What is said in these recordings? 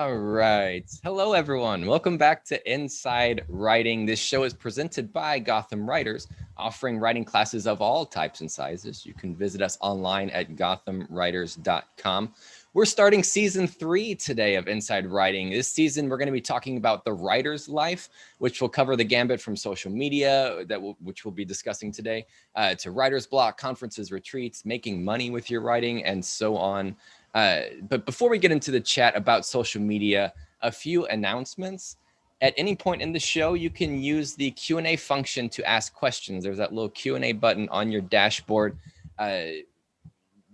All right. Hello, everyone. Welcome back to Inside Writing. This show is presented by Gotham Writers, offering writing classes of all types and sizes. You can visit us online at gothamwriters.com. We're starting season 3 today of Inside Writing. This season, we're going to be talking about the writer's life, which will cover the gambit from social media, which we'll be discussing today, to writer's block, conferences, retreats, making money with your writing, and so on. But before we get into the chat about social media, a few announcements. At any point in the show, you can use the Q&A function to ask questions. There's that little Q&A button on your dashboard.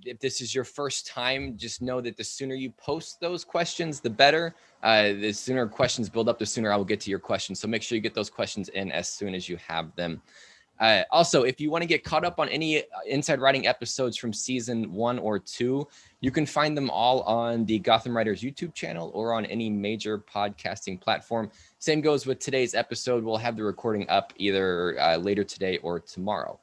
If this is your first time, just know that the sooner you post those questions, the better. The sooner questions build up, the sooner I will get to your questions. So make sure you get those questions in as soon as you have them. Also, if you want to get caught up on any Inside Writing episodes from season 1 or 2, you can find them all on the Gotham Writers YouTube channel or on any major podcasting platform. Same goes with today's episode. We'll have the recording up either later today or tomorrow.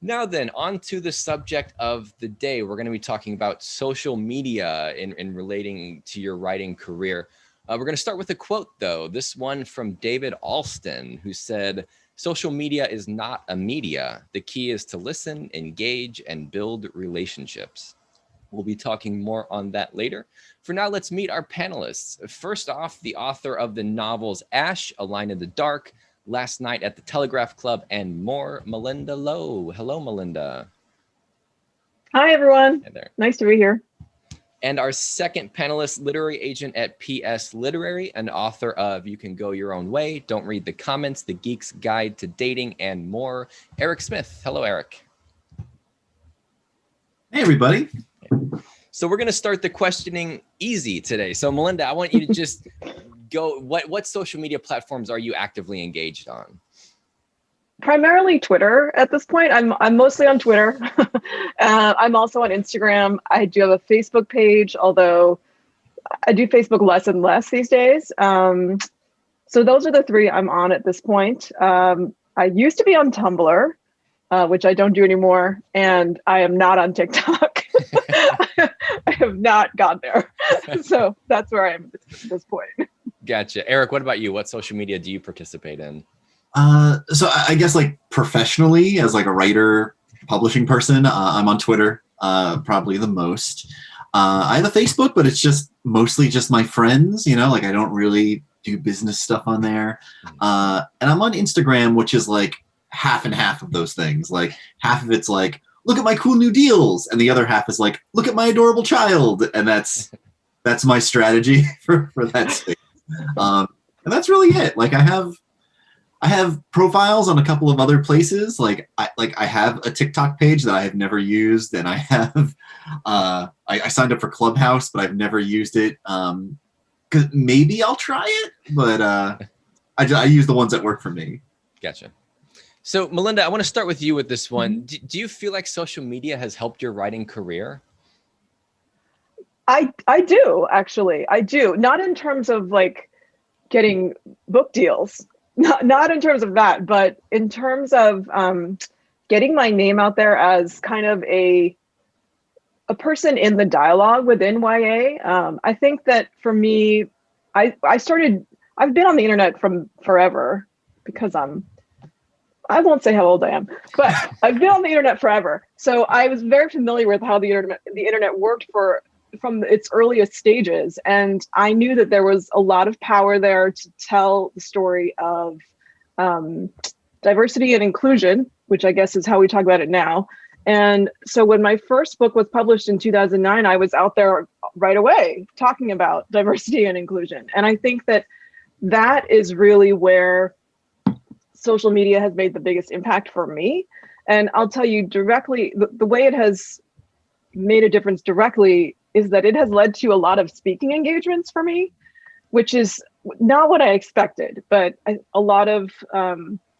Now then, on to the subject of the day. We're going to be talking about social media in relating to your writing career. We're going to start with a quote, though. This one from David Alston, who said, "Social media is not a media. The key is to listen, engage, and build relationships." We'll be talking more on that later. For now, let's meet our panelists. First off, the author of the novels Ash, A Line in the Dark, Last Night at the Telegraph Club, and more, Melinda Lowe. Hello, Melinda. Hi, everyone. Hey there. Nice to be here. And our second panelist, literary agent at PS Literary, and author of You Can Go Your Own Way, Don't Read the Comments, The Geek's Guide to Dating, and more, Eric Smith. Hello, Eric. Hey, everybody. So we're going to start the questioning easy today. So Melinda, I want you to just go, what social media platforms are you actively engaged on? Primarily Twitter at this point. I'm mostly on Twitter. I'm also on Instagram. I do have a Facebook page, although I do Facebook less and less these days. So those are the 3 I'm on at this point. I used to be on Tumblr, which I don't do anymore, and I am not on TikTok. I have not got there. So that's where I am at this point. Gotcha. Eric, what about you? What social media do you participate in? So I guess like professionally as like a writer, publishing person, I'm on Twitter, probably the most. I have a Facebook, but it's just mostly just my friends, like I don't really do business stuff on there. And I'm on Instagram, which is like half and half of those things. Like half of it's like, look at my cool new deals. And the other half is like, look at my adorable child. And that's my strategy for that space. And that's really it. Like I have profiles on a couple of other places. Like I have a TikTok page that I have never used, and I have I signed up for Clubhouse, but I've never used it. 'Cause maybe I'll try it, but I use the ones that work for me. Gotcha. So Melinda, I want to start with you with this one. Do you feel like social media has helped your writing career? I do, actually. I do. Not in terms of like getting book deals. Not in terms of that, but in terms of getting my name out there as kind of a person in the dialogue within YA. I think that for me, I've been on the internet from forever because I won't say how old I am, but I've been on the internet forever. So I was very familiar with how the internet worked from its earliest stages. And I knew that there was a lot of power there to tell the story of diversity and inclusion, which I guess is how we talk about it now. And so when my first book was published in 2009, I was out there right away talking about diversity and inclusion. And I think that is really where social media has made the biggest impact for me. And I'll tell you directly, the way it has made a difference directly is that it has led to a lot of speaking engagements for me, which is not what I expected, but a lot of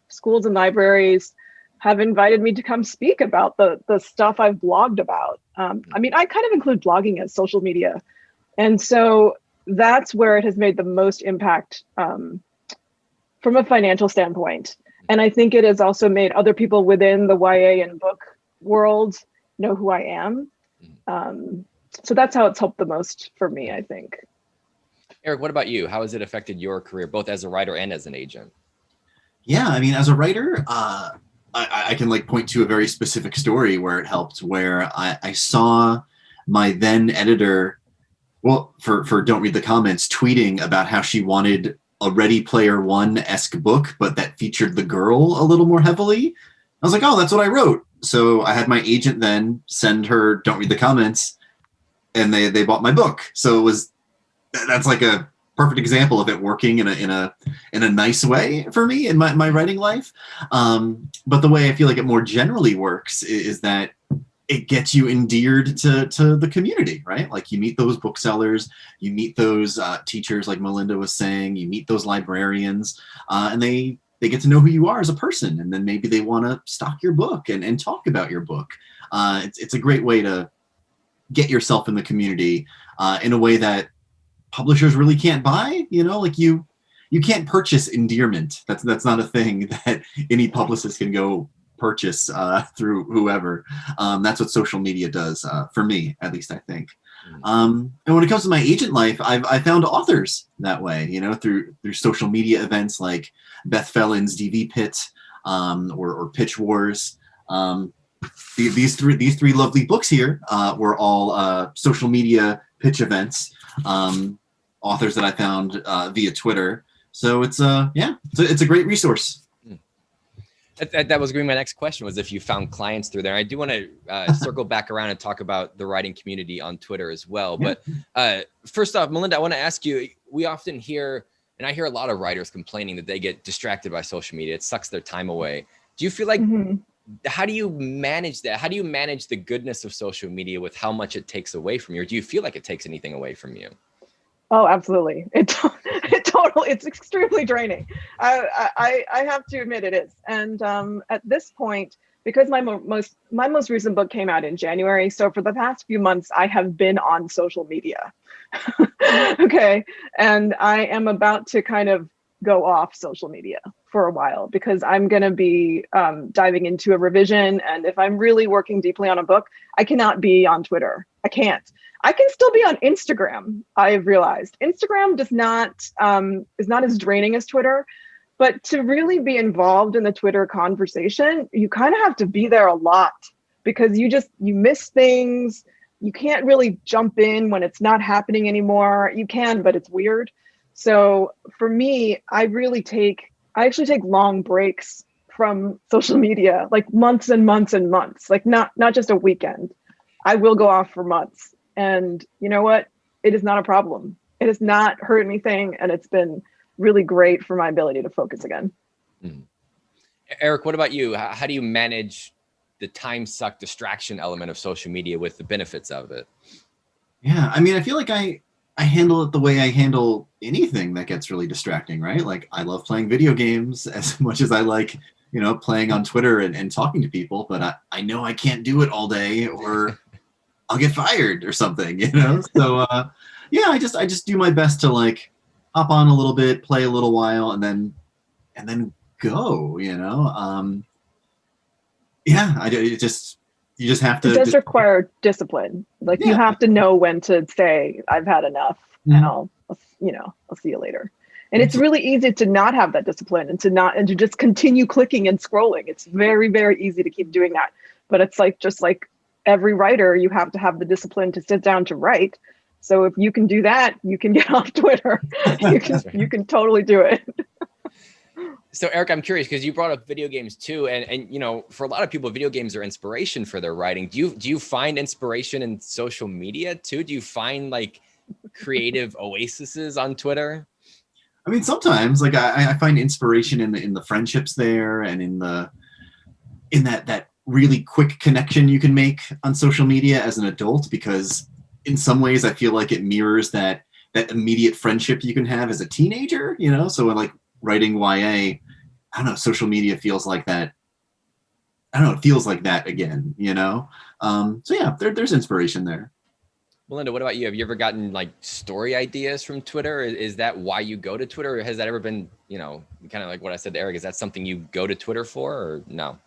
schools and libraries have invited me to come speak about the stuff I've blogged about. I mean, I kind of include blogging as social media. And so that's where it has made the most impact from a financial standpoint. And I think it has also made other people within the YA and book world know who I am. So that's how it's helped the most for me, I think. Eric, what about you? How has it affected your career, both as a writer and as an agent? Yeah, I mean, as a writer, I can like point to a very specific story where it helped, where I saw my then editor, well, for Don't Read the Comments, tweeting about how she wanted a Ready Player One-esque book, but that featured the girl a little more heavily. I was like, oh, that's what I wrote. So I had my agent then send her Don't Read the Comments, and they bought my book. So that's like a perfect example of it working in a nice way for me in my writing life. But the way I feel like it more generally works is that it gets you endeared to the community, right? Like you meet those booksellers, you meet those teachers, like Melinda was saying, you meet those librarians, and they get to know who you are as a person, and then maybe they want to stock your book and talk about your book. It's a great way to get yourself in the community in a way that publishers really can't buy. Like you can't purchase endearment. That's not a thing that any publicist can go purchase through whoever. That's what social media does for me, at least I think. And when it comes to my agent life, I found authors that way, through social media events like Beth Fellin's DV Pit or Pitch Wars. These three lovely books here were all social media pitch events, authors that I found via Twitter. So it's a great resource. That was going to be my next question, was if you found clients through there. I do want to circle back around and talk about the writing community on Twitter as well. Yeah. But first off, Melinda, I want to ask you, we often hear, and I hear a lot of writers complaining that they get distracted by social media. It sucks their time away. Do you feel like, how do you manage that? How do you manage the goodness of social media with how much it takes away from you? Or do you feel like it takes anything away from you? Oh, absolutely. It's extremely draining. I have to admit it is. And at this point, because my most recent book came out in January, so for the past few months, I have been on social media. Okay. And I am about to kind of go off social media for a while because I'm going to be diving into a revision. And if I'm really working deeply on a book, I cannot be on Twitter. I can't. I can still be on Instagram. I've realized Instagram is not as draining as Twitter, but to really be involved in the Twitter conversation, you kind of have to be there a lot because you miss things. You can't really jump in when it's not happening anymore. You can, but it's weird. So for me, I actually take long breaks from social media, like months and months and months, like not just a weekend. I will go off for months. And you know what? It is not a problem. It has not hurt anything. And it's been really great for my ability to focus again. Eric, what about you? How do you manage the time suck distraction element of social media with the benefits of it? Yeah, I mean, I feel like I handle it the way I handle anything that gets really distracting, right? Like I love playing video games as much as I like, playing on Twitter and talking to people, but I know I can't do it all day or I'll get fired or something, So yeah, I just do my best to like hop on a little bit, play a little while, and then go, Yeah, you just have to. It does require discipline. Like you have to know when to say I've had enough, and I'll see you later. And it's really easy to not have that discipline and to just continue clicking and scrolling. It's very, very easy to keep doing that. But it's just like every writer, you have to have the discipline to sit down to write. So if you can do that, you can get off Twitter. You can totally do it. So Eric, I'm curious because you brought up video games too, and for a lot of people, video games are inspiration for their writing. Do you find inspiration in social media too? Do you find like creative oases on Twitter? I mean, sometimes like I find inspiration in the friendships there and in that really quick connection you can make on social media as an adult, because in some ways I feel like it mirrors that immediate friendship you can have as a teenager, So when like writing YA, I don't know, social media feels like that. I don't know, it feels like that again, So yeah, there's inspiration there. Melinda, what about you? Have you ever gotten like story ideas from Twitter? Is that why you go to Twitter? Or has that ever been, kind of like what I said to Eric, is that something you go to Twitter for or no?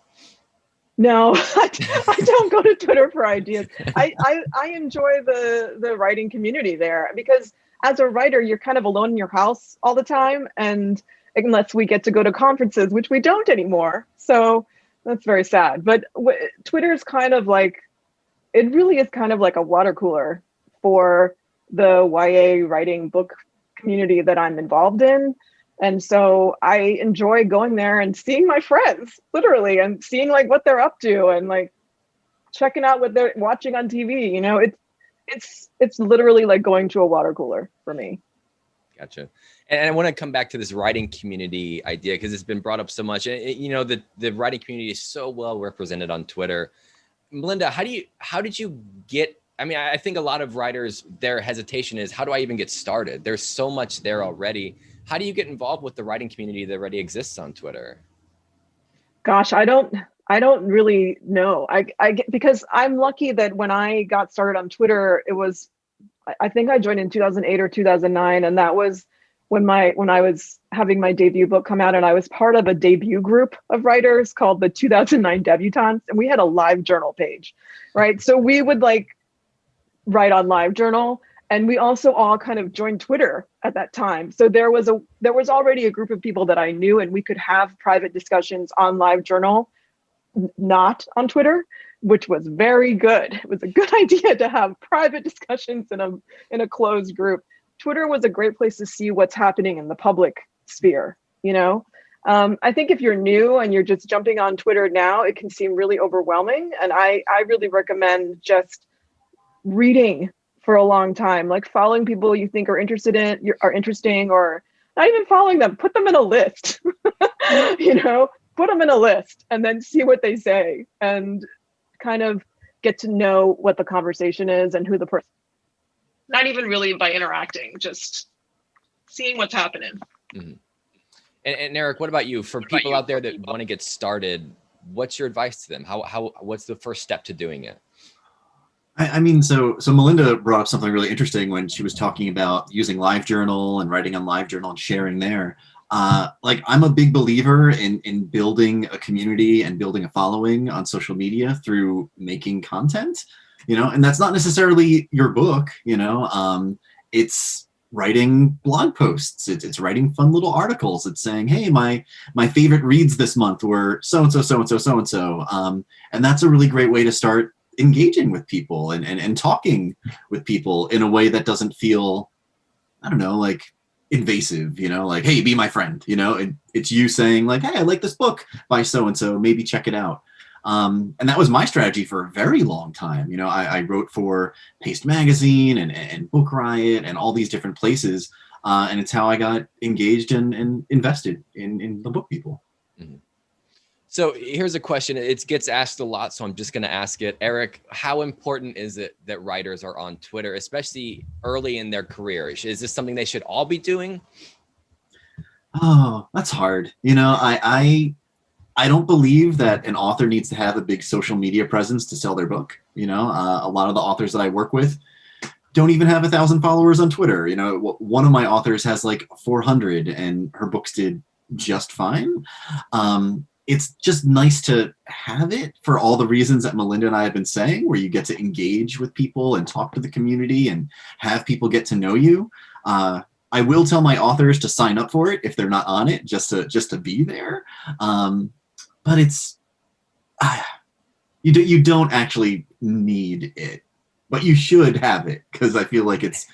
No, I don't go to Twitter for ideas. I enjoy the writing community there because as a writer, you're kind of alone in your house all the time, and unless we get to go to conferences, which we don't anymore. So that's very sad. But Twitter is kind of like, it really is kind of like a water cooler for the YA writing book community that I'm involved in. And so I enjoy going there and seeing my friends, literally, and seeing like what they're up to and like checking out what they're watching on TV. You know, it's literally like going to a water cooler for me. Gotcha. And I want to come back to this writing community idea because it's been brought up so much. And you know, the writing community is so well represented on Twitter. Melinda, how did you get? I mean, I think a lot of writers, their hesitation is, how do I even get started? There's so much there already. How do you get involved with the writing community that already exists on Twitter? Gosh, I don't really know. I get, because I'm lucky that when I got started on Twitter, it was, I think I joined in 2008 or 2009, and that was when I was having my debut book come out, and I was part of a debut group of writers called the 2009 Debutantes, and we had a live journal page, right? So we would like write on LiveJournal, and we also all kind of joined Twitter at that time. So there was already a group of people that I knew, and we could have private discussions on LiveJournal, not on Twitter, which was very good. It was a good idea to have private discussions in a closed group. Twitter was a great place to see what's happening in the public sphere, you know? I think if you're new and you're just jumping on Twitter now, it can seem really overwhelming. And I really recommend just reading for a long time, like following people you think are interesting, or not even following them, put them in a list, you know, put them in a list and then see what they say and kind of get to know what the conversation is and who the person, not even really by interacting, just seeing what's happening. Mm-hmm. And Eric, what about you? For people out there that want to get started, what's your advice to them? What's the first step to doing it? I mean, so Melinda brought up something really interesting when she was talking about using LiveJournal and writing on LiveJournal and sharing there. Like, I'm a big believer in building a community and building a following on social media through making content, you know, and that's not necessarily your book, you know, it's writing blog posts, it's writing fun little articles, it's saying, hey, my favorite reads this month were so-and-so, so-and-so, so-and-so. And that's a really great way to start engaging with people and talking with people in a way that doesn't feel, I don't know, like invasive, you know, like, hey, be my friend, you know, it's you saying like, hey, I like this book by so-and-so, maybe check it out. And that was my strategy for a very long time. You know, I wrote for Paste Magazine and Book Riot and all these different places. And it's how I got engaged and invested in the book people. Mm-hmm. So here's a question. It gets asked a lot, so I'm just going to ask it. Eric, how important is it that writers are on Twitter, especially early in their career? Is this something they should all be doing? Oh, that's hard. You know, I don't believe that an author needs to have a big social media presence to sell their book. You know, a lot of the authors that I work with don't even have 1,000 followers on Twitter. You know, one of my authors has like 400 and her books did just fine. It's just nice to have it for all the reasons that Melinda and I have been saying, where you get to engage with people and talk to the community and have people get to know you. I will tell my authors to sign up for it if they're not on it, just to be there. But it's, you don't actually need it, but you should have it, because I feel like it's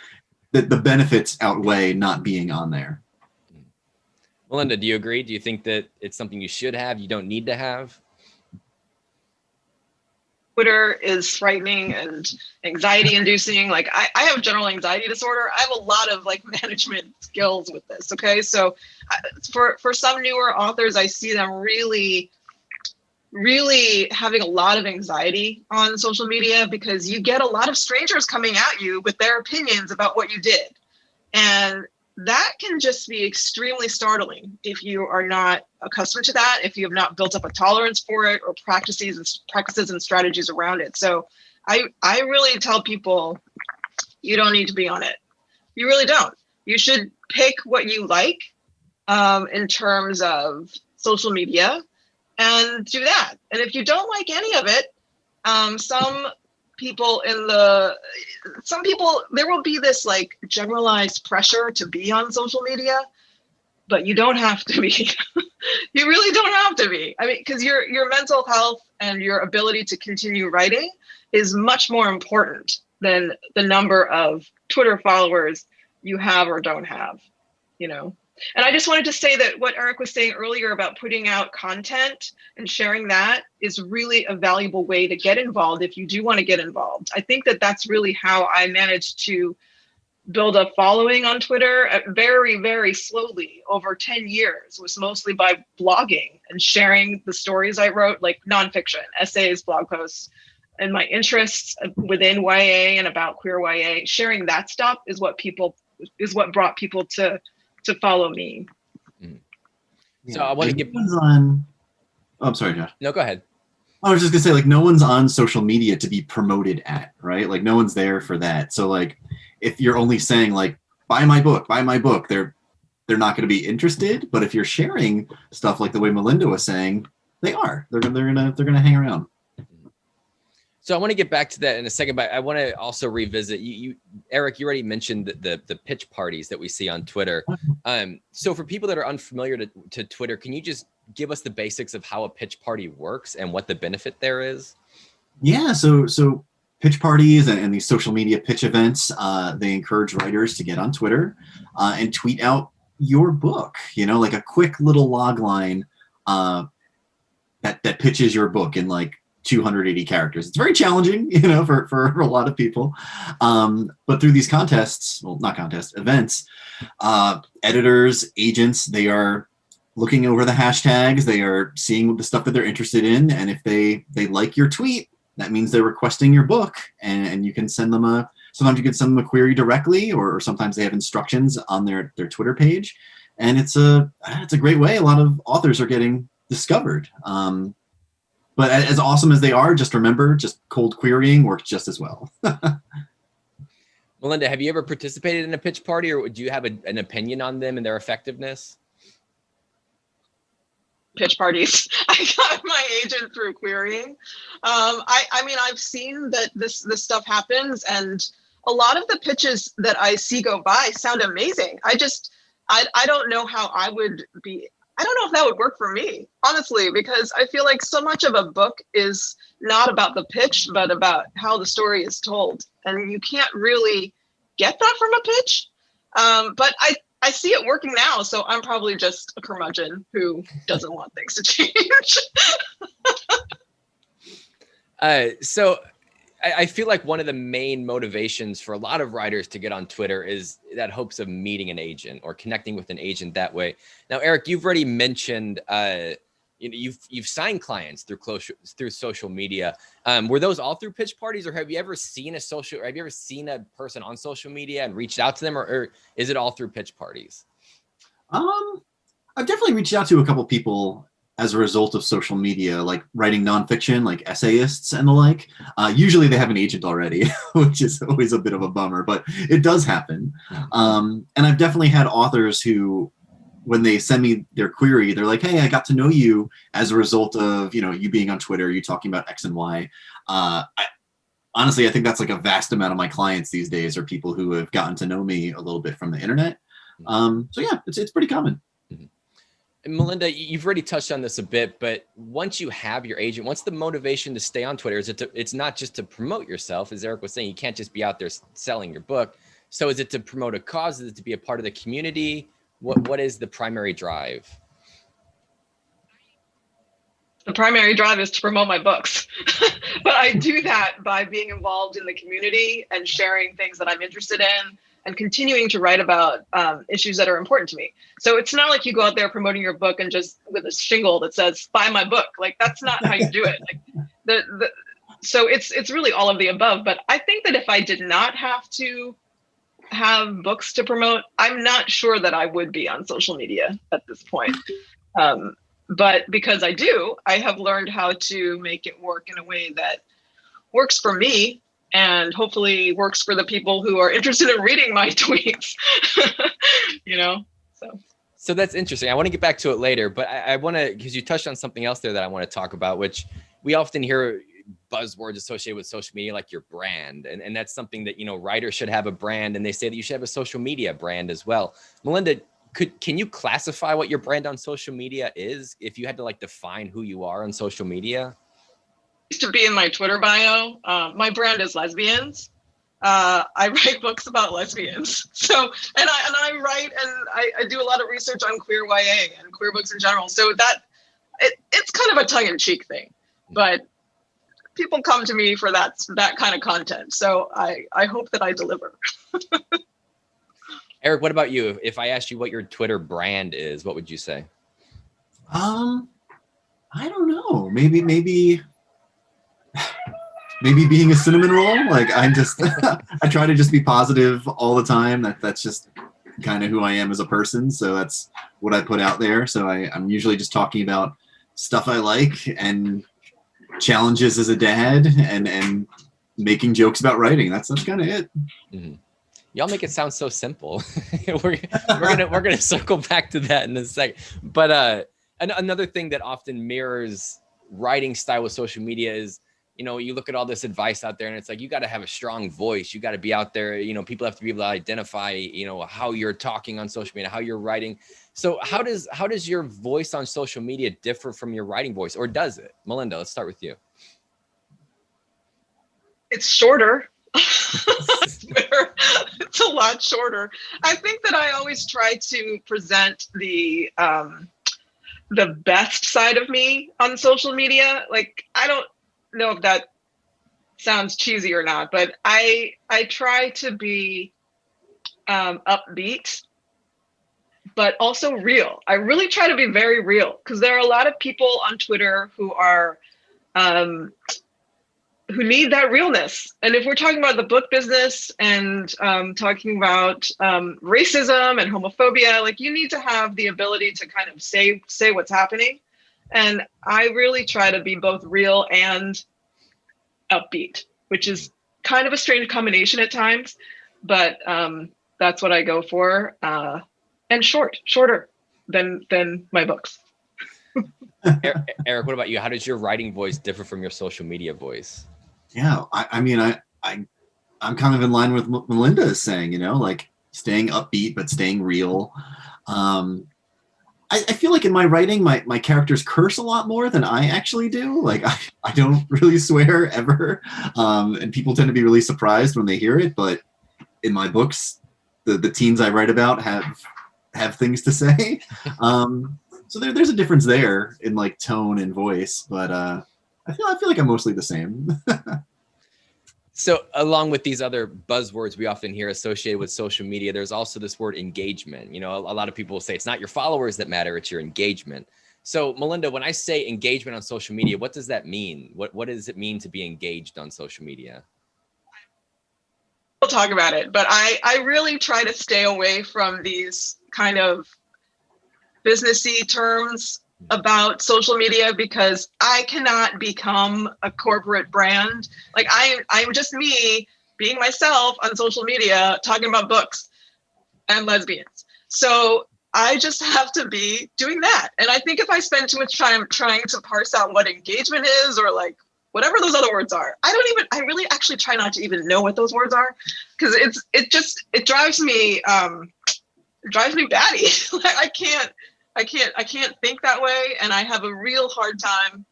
the benefits outweigh not being on there. Melinda, do you agree? Do you think that it's something you should have, you don't need to have? Twitter is frightening and anxiety inducing. Like I have general anxiety disorder. I have a lot of like management skills with this. Okay. So for some newer authors, I see them really having a lot of anxiety on social media, because you get a lot of strangers coming at you with their opinions about what you did. And that can just be extremely startling if you are not accustomed to that, if you have not built up a tolerance for it or practices and strategies around it. So I really tell people, you don't need to be on it. You really don't. You should pick what you like in terms of social media and do that. And if you don't like any of it, some people, there will be this like generalized pressure to be on social media, but you don't have to be. You really don't have to be. I mean, because your mental health and your ability to continue writing is much more important than the number of Twitter followers you have or don't have, you know? And I just wanted to say that what Eric was saying earlier about putting out content and sharing that is really a valuable way to get involved if you do want to get involved. I think that that's really how I managed to build a following on Twitter very, very slowly over 10 years, was mostly by blogging and sharing the stories I wrote, like nonfiction, essays, blog posts, and my interests within YA and about queer YA. Sharing that stuff is what brought people to follow me. So I want to give on. Oh, I'm sorry, Josh. No, go ahead. I was just gonna say, like, no one's on social media to be promoted at, right? Like, no one's there for that. So, like, if you're only saying like, buy my book, they're not going to be interested. But if you're sharing stuff like the way Melinda was saying, they're gonna hang around. So I want to get back to that in a second, but I want to also revisit you, Eric. You already mentioned the pitch parties that we see on Twitter. So for people that are unfamiliar to Twitter, can you just give us the basics of how a pitch party works and what the benefit there is? Yeah. So pitch parties and these social media pitch events, they encourage writers to get on Twitter and tweet out your book. You know, like a quick little log line that pitches your book in like 280 characters. It's very challenging, you know, for a lot of people. But through these events, editors, agents, they are looking over the hashtags, they are seeing the stuff that they're interested in. And if they like your tweet, that means they're requesting your book, and you can send them sometimes you can send them a query directly, or sometimes they have instructions on their Twitter page. And it's a great way. A lot of authors are getting discovered. But as awesome as they are, just remember, just cold querying works just as well. Melinda, have you ever participated in a pitch party, or do you have an opinion on them and their effectiveness? Pitch parties. I got my agent through querying. I mean, I've seen that this stuff happens, and a lot of the pitches that I see go by sound amazing. I don't know how I don't know if that would work for me, honestly, because I feel like so much of a book is not about the pitch, but about how the story is told. And you can't really get that from a pitch. But I see it working now, so I'm probably just a curmudgeon who doesn't want things to change. So I feel like one of the main motivations for a lot of writers to get on Twitter is that hopes of meeting an agent or connecting with an agent that way. Now, Eric, you've already mentioned you've signed clients through social media. Were those all through pitch parties, or have you ever seen a person on social media and reached out to them, or is it all through pitch parties? I've definitely reached out to a couple people as a result of social media, like writing nonfiction, like essayists and the like. Usually they have an agent already, which is always a bit of a bummer, but it does happen. And I've definitely had authors who, when they send me their query, they're like, hey, I got to know you as a result of, you being on Twitter, you talking about X and Y. Honestly, I think that's like a vast amount of my clients these days are people who have gotten to know me a little bit from the internet. So yeah, it's pretty common. And Melinda, you've already touched on this a bit, but once you have your agent, what's the motivation to stay on Twitter? It's not just to promote yourself, as Eric was saying, you can't just be out there selling your book. So is it to promote a cause? Is it to be a part of the community? What is the primary drive? The primary drive is to promote my books. But I do that by being involved in the community and sharing things that I'm interested in and continuing to write about issues that are important to me. So it's not like you go out there promoting your book and just with a shingle that says, buy my book. Like, that's not how you do it. Like, so it's really all of the above. But I think that if I did not have to have books to promote, I'm not sure that I would be on social media at this point. But because I do, I have learned how to make it work in a way that works for me and hopefully works for the people who are interested in reading my tweets. So that's interesting. I want to get back to it later, but I want to, because you touched on something else there that I want to talk about, which we often hear buzzwords associated with social media, like your brand. And that's something that, you know, writers should have a brand, and they say that you should have a social media brand as well. Melinda, can you classify what your brand on social media is, if you had to like define who you are on social media? Used to be in my Twitter bio. My brand is lesbians. I write books about lesbians. So, and I write, and I do a lot of research on queer YA and queer books in general. So it's kind of a tongue-in-cheek thing, but people come to me for that kind of content. So I hope that I deliver. Eric, what about you? If I asked you what your Twitter brand is, what would you say? I don't know. Maybe being a cinnamon roll. Like I'm just, I try to just be positive all the time. That's just kind of who I am as a person. So that's what I put out there. So I'm usually just talking about stuff I like and challenges as a dad and making jokes about writing. That's kind of it. Mm-hmm. Y'all make it sound so simple. we're gonna circle back to that in a second. But another thing that often mirrors writing style with social media is, you know, you look at all this advice out there, and it's like, you got to have a strong voice. You got to be out there. You know, people have to be able to identify, you know, how you're talking on social media, how you're writing. So how does your voice on social media differ from your writing voice, or does it? Melinda, let's start with you. It's shorter. It's a lot shorter. I think that I always try to present the best side of me on social media. Like, I don't know if that sounds cheesy or not, but I try to be upbeat, but also real. I really try to be very real, because there are a lot of people on Twitter who are who need that realness. And if we're talking about the book business and talking about racism and homophobia, like, you need to have the ability to kind of say what's happening. And I really try to be both real and upbeat, which is kind of a strange combination at times, but that's what I go for. And shorter than my books. Eric, what about you? How does your writing voice differ from your social media voice? Yeah, I mean, I'm kind of in line with what Melinda is saying, you know, like staying upbeat, but staying real. I feel like in my writing, my characters curse a lot more than I actually do. Like I don't really swear ever. And people tend to be really surprised when they hear it. But in my books, the teens I write about have things to say. So there's a difference there in like tone and voice, but I feel like I'm mostly the same. So along with these other buzzwords we often hear associated with social media, there's also this word engagement. You know, a lot of people will say it's not your followers that matter, it's your engagement. So Melinda, when I say engagement on social media, what does that mean? What does it mean to be engaged on social media? We'll talk about it, but I really try to stay away from these kind of businessy terms about social media, because I cannot become a corporate brand. Like, I'm just me being myself on social media, talking about books and lesbians. So I just have to be doing that. And I think if I spend too much time trying to parse out what engagement is, or like whatever those other words are, I really actually try not to even know what those words are, because it drives me batty. Like, I can't think that way, and I have a real hard time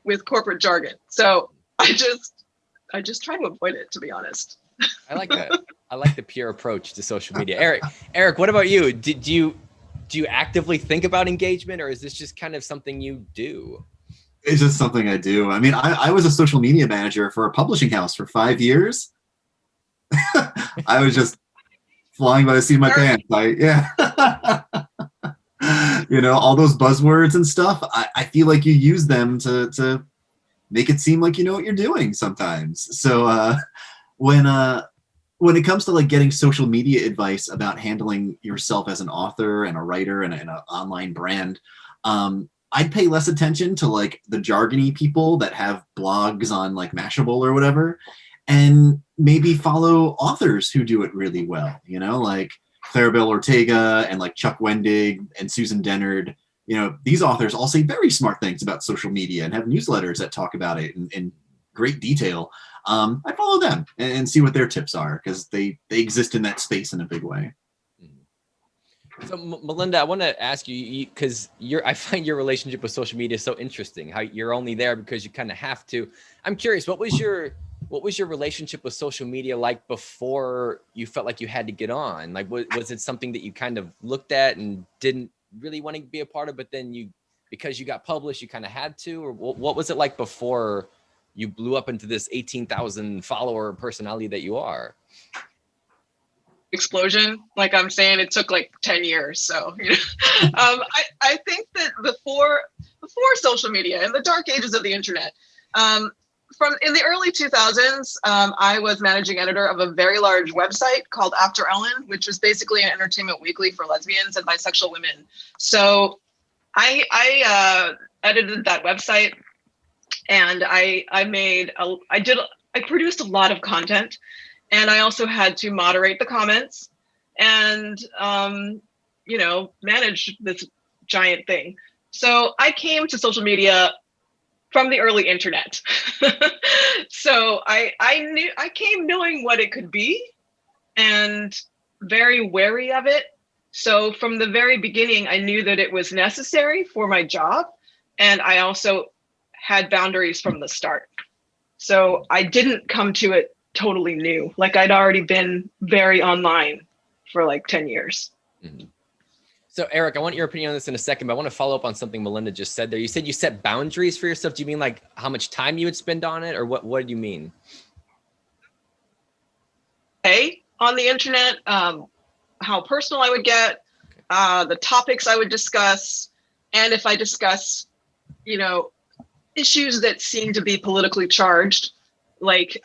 with corporate jargon. So I just try to avoid it, to be honest. I like that. I like the pure approach to social media. Eric, what about you? Do you actively think about engagement, or is this just kind of something you do? It's just something I do. I mean, I was a social media manager for a publishing house for 5 years. I was just flying by the seat of my pants. You know, all those buzzwords and stuff, I feel like you use them to make it seem like you know what you're doing sometimes. So when it comes to like getting social media advice about handling yourself as an author and a writer and an online brand, I'd pay less attention to like the jargony people that have blogs on like Mashable or whatever, and maybe follow authors who do it really well, you know, like Claribel Ortega and like Chuck Wendig and Susan Dennard. These authors all say very smart things about social media and have newsletters that talk about it in great detail. I follow them and see what their tips are, because they exist in that space in a big way. So Melinda, I want to ask you, because I find your relationship with social media so interesting, how you're only there because you kind of have to. I'm curious, what was your relationship with social media like before you felt like you had to get on? Like, was it something that you kind of looked at and didn't really want to be a part of, but then because you got published, you kind of had to? Or what was it like before you blew up into this 18,000 follower personality that you are? Explosion, like I'm saying, it took like 10 years. So I think that before social media, in the dark ages of the internet, from in the early 2000s, I was managing editor of a very large website called After Ellen, which was basically an entertainment weekly for lesbians and bisexual women. So I edited that website, and I produced a lot of content, and I also had to moderate the comments and manage this giant thing. So I came to social media from the early internet. So I came knowing what it could be and very wary of it. So from the very beginning, I knew that it was necessary for my job. And I also had boundaries from the start. So I didn't come to it totally new. Like, I'd already been very online for like 10 years. Mm-hmm. So Eric, I want your opinion on this in a second, but I want to follow up on something Melinda just said there. You said you set boundaries for yourself. Do you mean like how much time you would spend on it, or what do you mean? On the internet, how personal I would get, the topics I would discuss, and if I discuss, issues that seem to be politically charged, like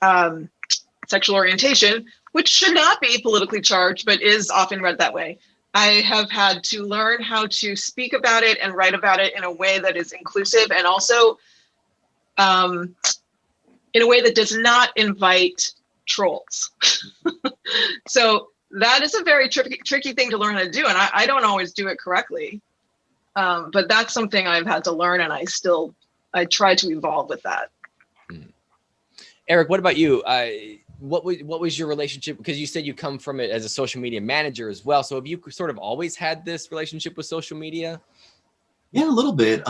sexual orientation, which should not be politically charged, but is often read that way. I have had to learn how to speak about it and write about it in a way that is inclusive, and also in a way that does not invite trolls. So that is a very tricky thing to learn how to do. And I don't always do it correctly. But that's something I've had to learn, and I try to evolve with that. Eric, what about you? What was your relationship? Because you said you come from it as a social media manager as well. So have you sort of always had this relationship with social media? Yeah, a little bit.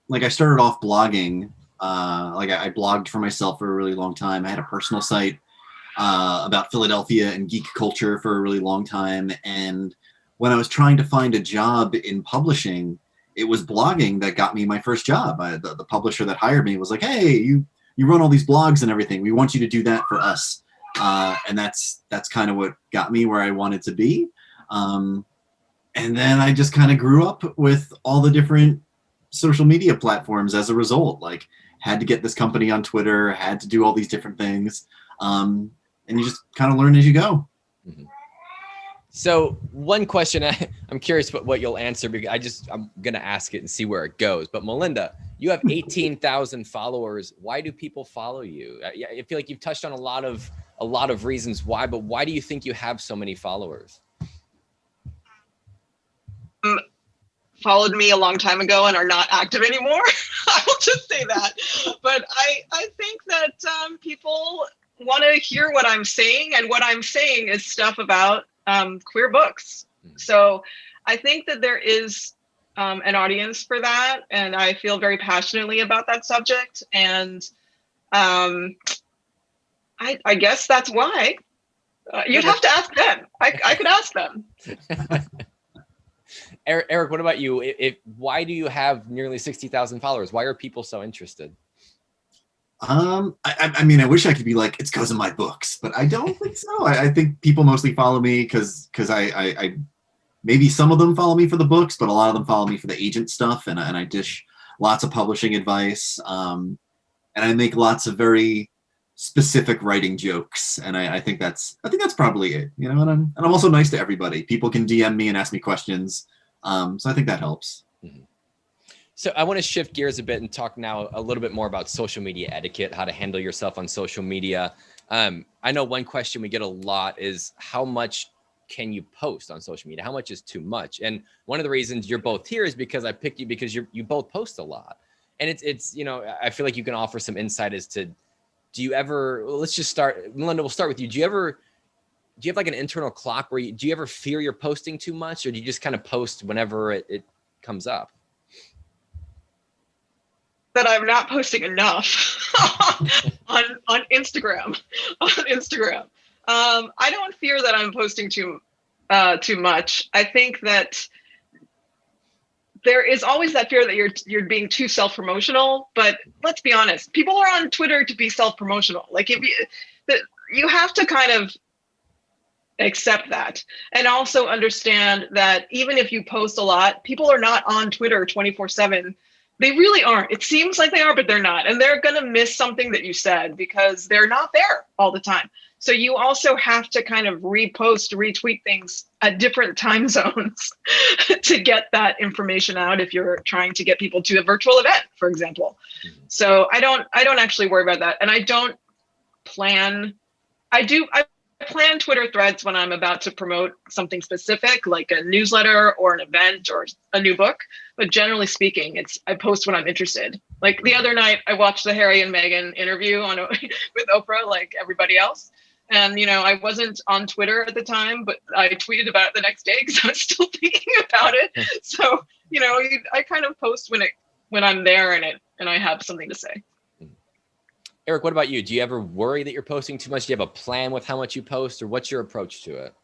Like I started off blogging. I blogged for myself for a really long time. I had a personal site about Philadelphia and geek culture for a really long time. And when I was trying to find a job in publishing, it was blogging that got me my first job. The publisher that hired me was like, "Hey, you run all these blogs and everything. We want you to do that for us." And that's kind of what got me where I wanted to be. And then I just kind of grew up with all the different social media platforms as a result. Like, had to get this company on Twitter, had to do all these different things. And you just kind of learn as you go. Mm-hmm. So one question, I'm curious what you'll answer, because I'm going to ask it and see where it goes. But Melinda, you have 18,000 followers. Why do people follow you? I feel like you've touched on a lot of reasons why, but why do you think you have so many followers? Followed me a long time ago and are not active anymore. I will just say that. But I think that people want to hear what I'm saying, and what I'm saying is stuff about queer books. So I think that there is an audience for that, and I feel very passionately about that subject. And I guess that's why. You'd have to ask them. I could ask them. Eric, what about you? Why do you have nearly 60,000 followers? Why are people so interested? I mean, I wish I could be like, it's because of my books, but I don't think so. I think people mostly follow me because I maybe some of them follow me for the books, but a lot of them follow me for the agent stuff, and I dish lots of publishing advice, and I make lots of very specific writing jokes, and I think that's probably it, And I'm also nice to everybody. People can DM me and ask me questions, so I think that helps. Mm-hmm. So I want to shift gears a bit and talk now a little bit more about social media etiquette, how to handle yourself on social media. I know one question we get a lot is how much can you post on social media? How much is too much? And one of the reasons you're both here is because I picked you because you both post a lot. And it's, you know, I feel like you can offer some insight as to, do you ever, let's just start, Melinda, we'll start with you. Do you have like an internal clock where do you ever fear you're posting too much, or do you just kind of post whenever it comes up? That I'm not posting enough on Instagram. I don't fear that I'm posting too much. I think that there is always that fear that you're being too self-promotional. But let's be honest, people are on Twitter to be self-promotional. Like you have to kind of accept that, and also understand that even if you post a lot, people are not on Twitter 24/7. They really aren't. It seems like they are, but they're not. And they're going to miss something that you said because they're not there all the time. So you also have to kind of repost, retweet things at different time zones to get that information out if you're trying to get people to a virtual event, for example. So I don't actually worry about that. And I don't plan. I plan Twitter threads when I'm about to promote something specific, like a newsletter or an event or a new book. But generally speaking, I post when I'm interested. Like the other night, I watched the Harry and Meghan interview with Oprah, like everybody else. And, you know, I wasn't on Twitter at the time, but I tweeted about it the next day because I was still thinking about it. So, you know, I kind of post when I'm there and I have something to say. Eric, what about you? Do you ever worry that you're posting too much? Do you have a plan with how much you post, or what's your approach to it?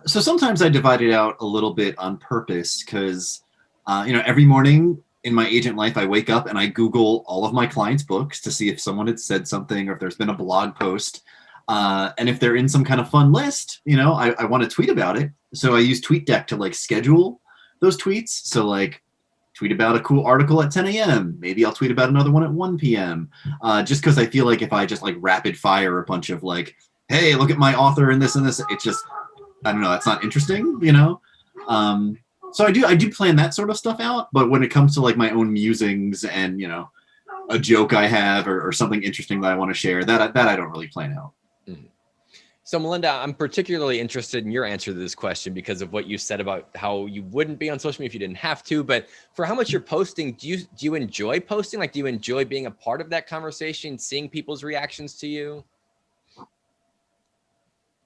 So sometimes I divide it out a little bit on purpose because, you know, every morning in my agent life, I wake up and I Google all of my clients' books to see if someone had said something or if there's been a blog post. And if they're in some kind of fun list, you know, I want to tweet about it. So I use TweetDeck to like schedule those tweets. So like, tweet about a cool article at 10 a.m. Maybe I'll tweet about another one at 1 p.m. Just because I feel like if I just like rapid fire a bunch of like, hey, look at my author and this, it's just, I don't know, that's not interesting, you know? So I do plan that sort of stuff out. But when it comes to like my own musings and, you know, a joke I have or something interesting that I want to share, that I don't really plan out. Mm-hmm. So Melinda, I'm particularly interested in your answer to this question because of what you said about how you wouldn't be on social media if you didn't have to. But for how much you're posting, do you enjoy posting? Like, do you enjoy being a part of that conversation, seeing people's reactions to you?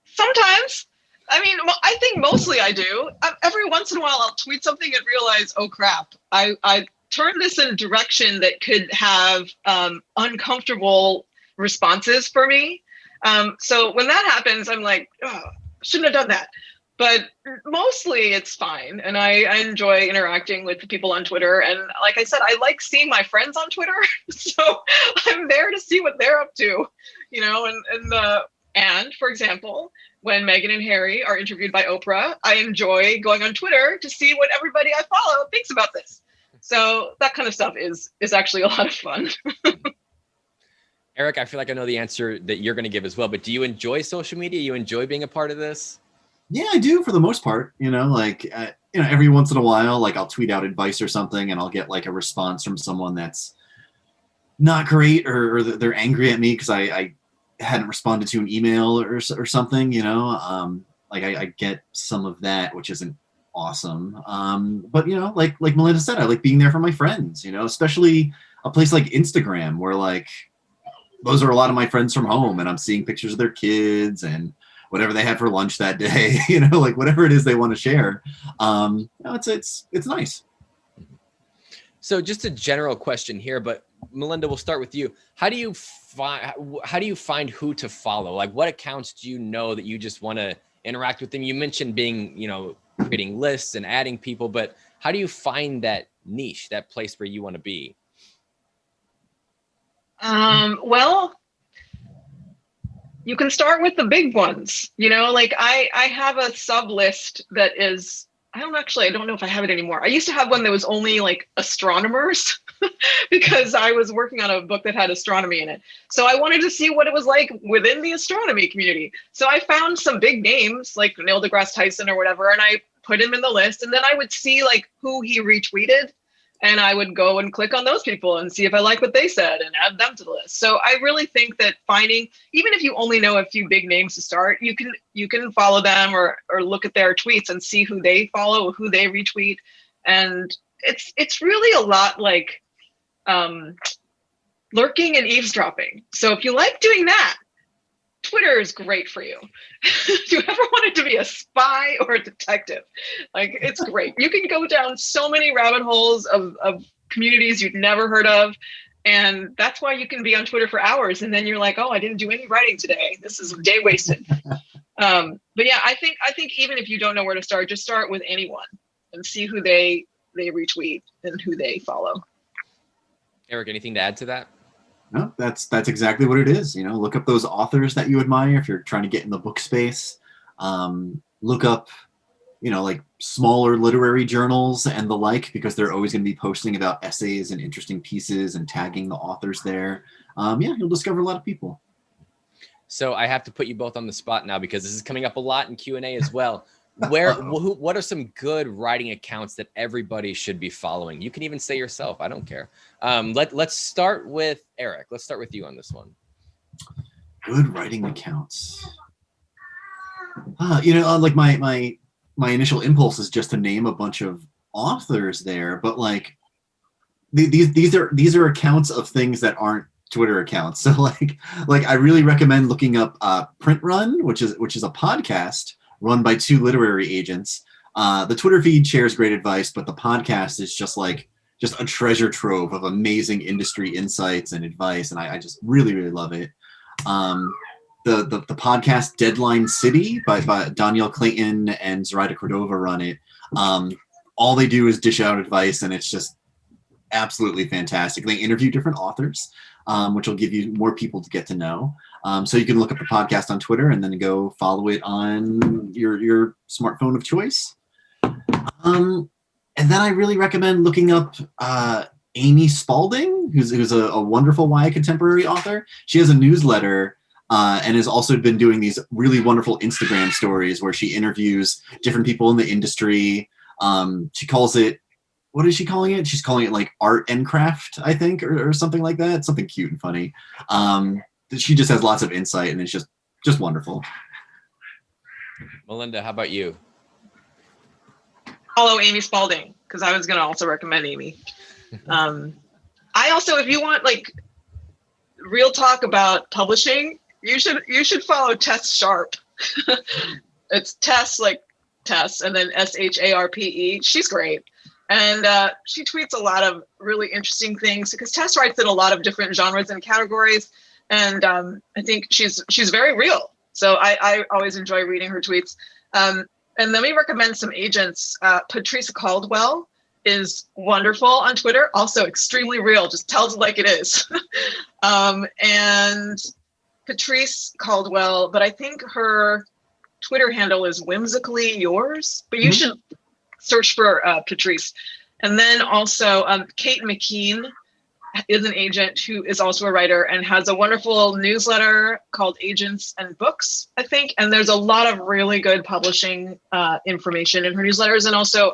Sometimes. I mean, I think mostly I do. Every once in a while, I'll tweet something and realize, oh crap, I turned this in a direction that could have uncomfortable responses for me. So when that happens, I'm like, oh, shouldn't have done that. But mostly it's fine. And I enjoy interacting with the people on Twitter. And like I said, I like seeing my friends on Twitter. So I'm there to see what they're up to, you know, and for example, when Meghan and Harry are interviewed by Oprah, I enjoy going on Twitter to see what everybody I follow thinks about this. So that kind of stuff is actually a lot of fun. Eric, I feel like I know the answer that you're going to give as well, but do you enjoy social media? You enjoy being a part of this? Yeah, I do for the most part. You know, like, you know, every once in a while, like I'll tweet out advice or something and I'll get like a response from someone that's not great or they're angry at me because I hadn't responded to an email or something, you know, like I get some of that, which isn't awesome. But, you know, like Melinda said, I like being there for my friends, you know, especially a place like Instagram where like, those are a lot of my friends from home and I'm seeing pictures of their kids and whatever they had for lunch that day, you know, like whatever it is they want to share. You know, it's nice. So just a general question here, but Melinda, we'll start with you. How do you find who to follow? Like what accounts do you know that you just want to interact with them? You mentioned being, you know, creating lists and adding people, but how do you find that niche, that place where you want to be? Well, you can start with the big ones, you know, like I have a sub list that is, I don't know if I have it anymore. I used to have one that was only like astronomers because I was working on a book that had astronomy in it. So I wanted to see what it was like within the astronomy community. So I found some big names like Neil deGrasse Tyson or whatever, and I put him in the list, and then I would see like who he retweeted. And I would go and click on those people and see if I like what they said and add them to the list. So I really think that finding, even if you only know a few big names to start, you can follow them or look at their tweets and see who they follow, who they retweet. And it's really a lot like lurking and eavesdropping. So if you like doing that, Twitter is great for you. If you ever wanted to be a spy or a detective, like, it's great. You can go down so many rabbit holes of communities you'd never heard of. And that's why you can be on Twitter for hours. And then you're like, oh, I didn't do any writing today. This is a day wasted. But yeah, I think even if you don't know where to start, just start with anyone and see who they retweet and who they follow. Eric, anything to add to that? No, that's exactly what it is. Look up those authors that you admire if you're trying to get in the book space. Look up, like smaller literary journals and the like, because they're always going to be posting about essays and interesting pieces and tagging the authors there. You'll discover a lot of people. So I have to put you both on the spot now, because this is coming up a lot in Q&A as well. What are some good writing accounts that everybody should be following? You can even say yourself, I don't care. Let's start with Eric. Let's start with you on this one. Good writing accounts. Like my initial impulse is just to name a bunch of authors there, but like these are accounts of things that aren't Twitter accounts. So like I really recommend looking up Print Run, which is a podcast run by two literary agents. The Twitter feed shares great advice, but the podcast is just a treasure trove of amazing industry insights and advice, and I just really, really love it. The podcast Deadline City by Danielle Clayton and Zoraida Cordova run it. All they do is dish out advice, and it's just absolutely fantastic. They interview different authors, which will give you more people to get to know. So you can look up the podcast on Twitter and then go follow it on your smartphone of choice. And then I really recommend looking up Amy Spalding, who's a wonderful YA contemporary author. She has a newsletter and has also been doing these really wonderful Instagram stories where she interviews different people in the industry. She calls it, what is she calling it? She's calling it like art and craft, I think, or something like that. Something cute and funny. She just has lots of insight, and it's just wonderful. Melinda, how about you? Follow Amy Spalding, because I was going to also recommend Amy. I also, if you want like real talk about publishing, you should follow Tess Sharp. It's Tess, like Tess, and then SHARPE. She's great. And she tweets a lot of really interesting things, because Tess writes in a lot of different genres and categories. And I think she's very real. So I always enjoy reading her tweets. And let me recommend some agents. Patrice Caldwell is wonderful on Twitter, also extremely real, just tells it like it is. And Patrice Caldwell, but I think her Twitter handle is Whimsically Yours, but you should search for Patrice. And then also Kate Mckean is an agent who is also a writer and has a wonderful newsletter called Agents and Books, I think. And there's a lot of really good publishing information in her newsletters, and also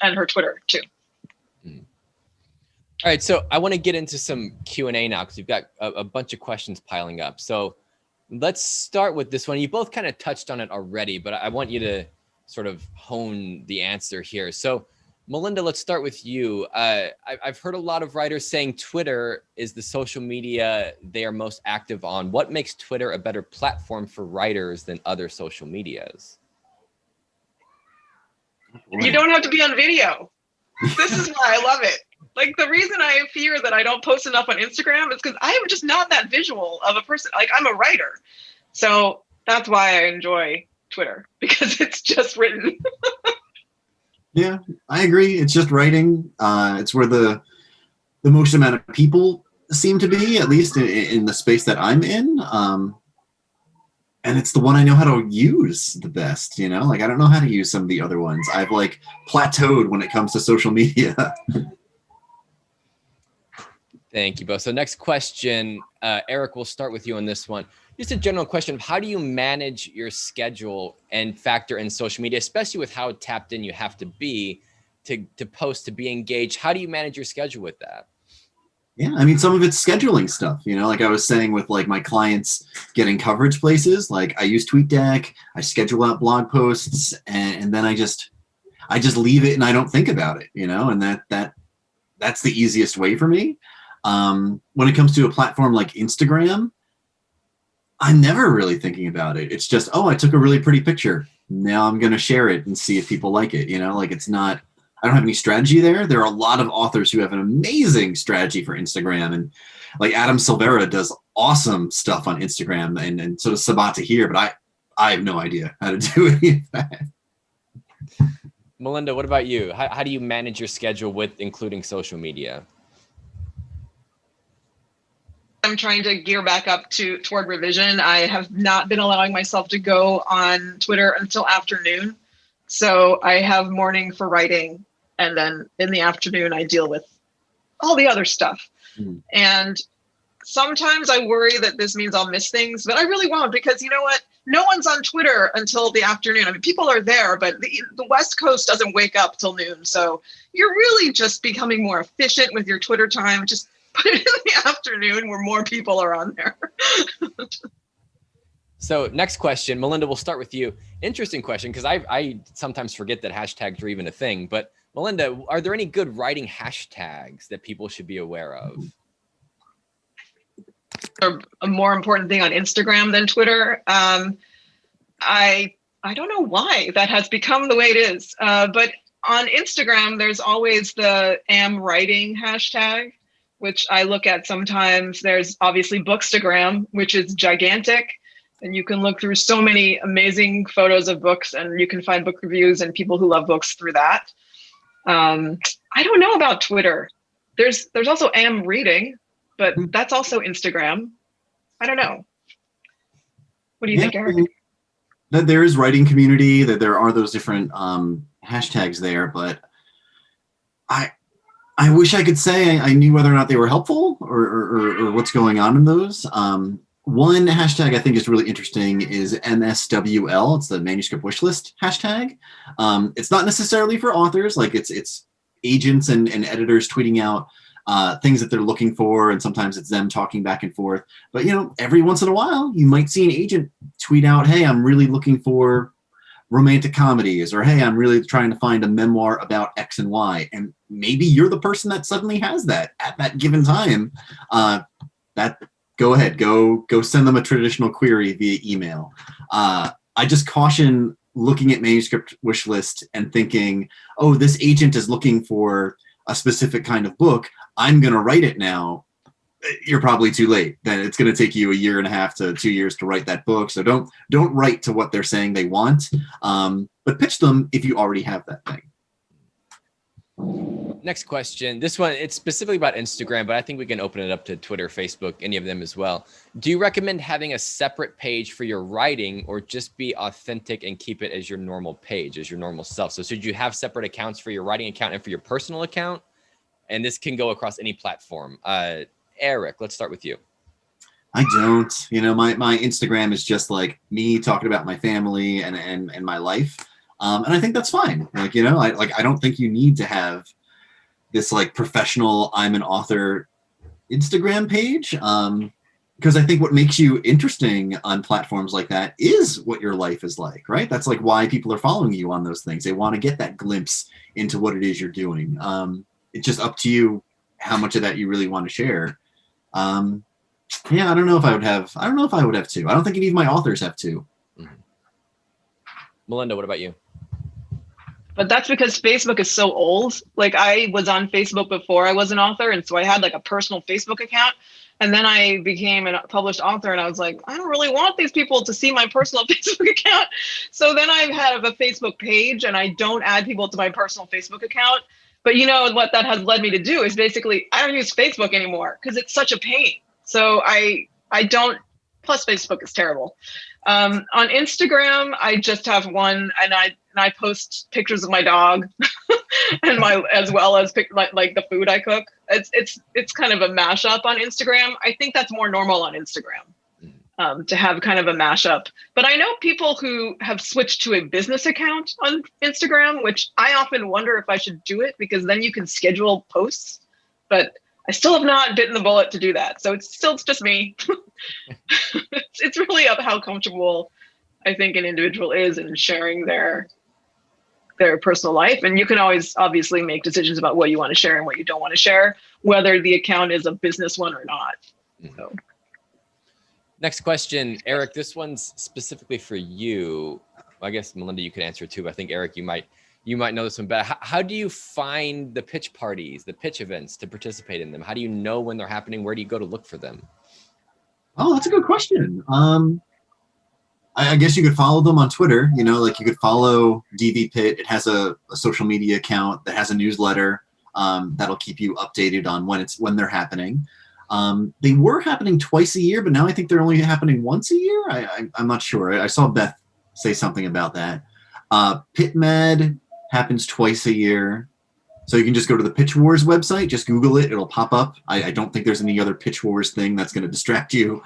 and her Twitter too. All right, so I want to get into some Q&A now, because we've got a bunch of questions piling up. So let's start with this one. You both kind of touched on it already, but I want you to sort of hone the answer here. So Melinda, let's start with you. I've heard a lot of writers saying Twitter is the social media they are most active on. What makes Twitter a better platform for writers than other social medias? You don't have to be on video. This is why I love it. Like, the reason I fear that I don't post enough on Instagram is because I am just not that visual of a person. Like, I'm a writer. So that's why I enjoy Twitter, because it's just written. Yeah, I agree. It's just writing. It's where the most amount of people seem to be, at least in the space that I'm in. And it's the one I know how to use the best, Like, I don't know how to use some of the other ones. I've like plateaued when it comes to social media. Thank you both. So next question, Eric, we'll start with you on this one. Just a general question of how do you manage your schedule and factor in social media, especially with how tapped in you have to be to post, to be engaged. How do you manage your schedule with that? Yeah, I mean, some of it's scheduling stuff, like I was saying with like my clients getting coverage places, like I use TweetDeck, I schedule out blog posts, and then I just leave it and I don't think about it, and that's the easiest way for me. When it comes to a platform like Instagram, I'm never really thinking about it. It's just, oh, I took a really pretty picture. Now I'm going to share it and see if people like it, like it's not, I don't have any strategy there. There are a lot of authors who have an amazing strategy for Instagram, and like Adam Silvera does awesome stuff on Instagram, and so does Sabata here, but I have no idea how to do any of that. Melinda, what about you? How do you manage your schedule with including social media? I'm trying to gear back up toward revision. I have not been allowing myself to go on Twitter until afternoon. So I have morning for writing, and then in the afternoon I deal with all the other stuff. Mm. And sometimes I worry that this means I'll miss things, but I really won't, because you know what? No one's on Twitter until the afternoon. I mean, people are there, but the West Coast doesn't wake up till noon. So you're really just becoming more efficient with your Twitter time. Just put it in the afternoon where more people are on there. So next question, Melinda, we'll start with you. Interesting question, because I sometimes forget that hashtags are even a thing. But Melinda, are there any good writing hashtags that people should be aware of? A more important thing on Instagram than Twitter. I don't know why that has become the way it is. But on Instagram, there's always the am writing hashtag, which I look at sometimes. There's obviously Bookstagram, which is gigantic. And you can look through so many amazing photos of books, and you can find book reviews and people who love books through that. I don't know about Twitter. There's also am reading, but that's also Instagram. I don't know. What do you think, Eric? That there is writing community, that there are those different hashtags there, but I wish I could say I knew whether or not they were helpful or what's going on in those. One hashtag I think is really interesting is MSWL. It's the manuscript wishlist hashtag. It's not necessarily for authors, like it's agents and editors tweeting out things that they're looking for, and sometimes it's them talking back and forth. But every once in a while, you might see an agent tweet out, "Hey, I'm really looking for romantic comedies," or "Hey, I'm really trying to find a memoir about X and Y," and maybe you're the person that suddenly has that at that given time. Go ahead, go send them a traditional query via email. I just caution looking at manuscript wish list and thinking, oh, this agent is looking for a specific kind of book. I'm going to write it now. You're probably too late. Then it's going to take you 1.5 to 2 years to write that book. So don't write to what they're saying they want, but pitch them if you already have that thing. Next question. This one, it's specifically about Instagram, but I think we can open it up to Twitter, Facebook, any of them as well. Do you recommend having a separate page for your writing, or just be authentic and keep it as your normal page, as your normal self? So should you have separate accounts for your writing account and for your personal account? And this can go across any platform. Eric, let's start with you. I don't. My Instagram is just like me talking about my family and my life. And I think that's fine. I don't think you need to have this like professional, I'm an author Instagram page. Because I think what makes you interesting on platforms like that is what your life is like, right? That's like why people are following you on those things. They want to get that glimpse into what it is you're doing. It's just up to you how much of that you really want to share. I don't know if I would have two. I don't think any of my authors have two. Mm-hmm. Melinda, what about you? But that's because Facebook is so old. Like, I was on Facebook before I was an author, and so I had like a personal Facebook account. And then I became a published author, and I was like, I don't really want these people to see my personal Facebook account. So then I have a Facebook page, and I don't add people to my personal Facebook account. But what that has led me to do is basically I don't use Facebook anymore because it's such a pain. So I don't. Plus, Facebook is terrible. On Instagram, I just have one, and I post pictures of my dog, and as well as like the food I cook. It's kind of a mashup on Instagram. I think that's more normal on Instagram. to have kind of a mashup. But I know people who have switched to a business account on Instagram, which I often wonder if I should do it, because then you can schedule posts. But I still have not bitten the bullet to do that. So it's just me. It's really up how comfortable I think an individual is in sharing their personal life. And you can always obviously make decisions about what you want to share and what you don't want to share, whether the account is a business one or not. So. Next question, Eric, this one's specifically for you. I guess Melinda, you could answer too, but I think Eric, you might know this one better. How do you find the pitch parties, the pitch events to participate in them? How do you know when they're happening? Where do you go to look for them? Oh, that's a good question. I guess you could follow them on Twitter. You know, like you could follow DV Pit. It has a social media account that has a newsletter that'll keep you updated on when they're happening. They were happening twice a year, but now I think they're only happening once a year. I'm not sure. I saw Beth say something about that. PitMed happens twice a year. So you can just go to the Pitch Wars website, just Google it, it'll pop up. I don't think there's any other Pitch Wars thing that's going to distract you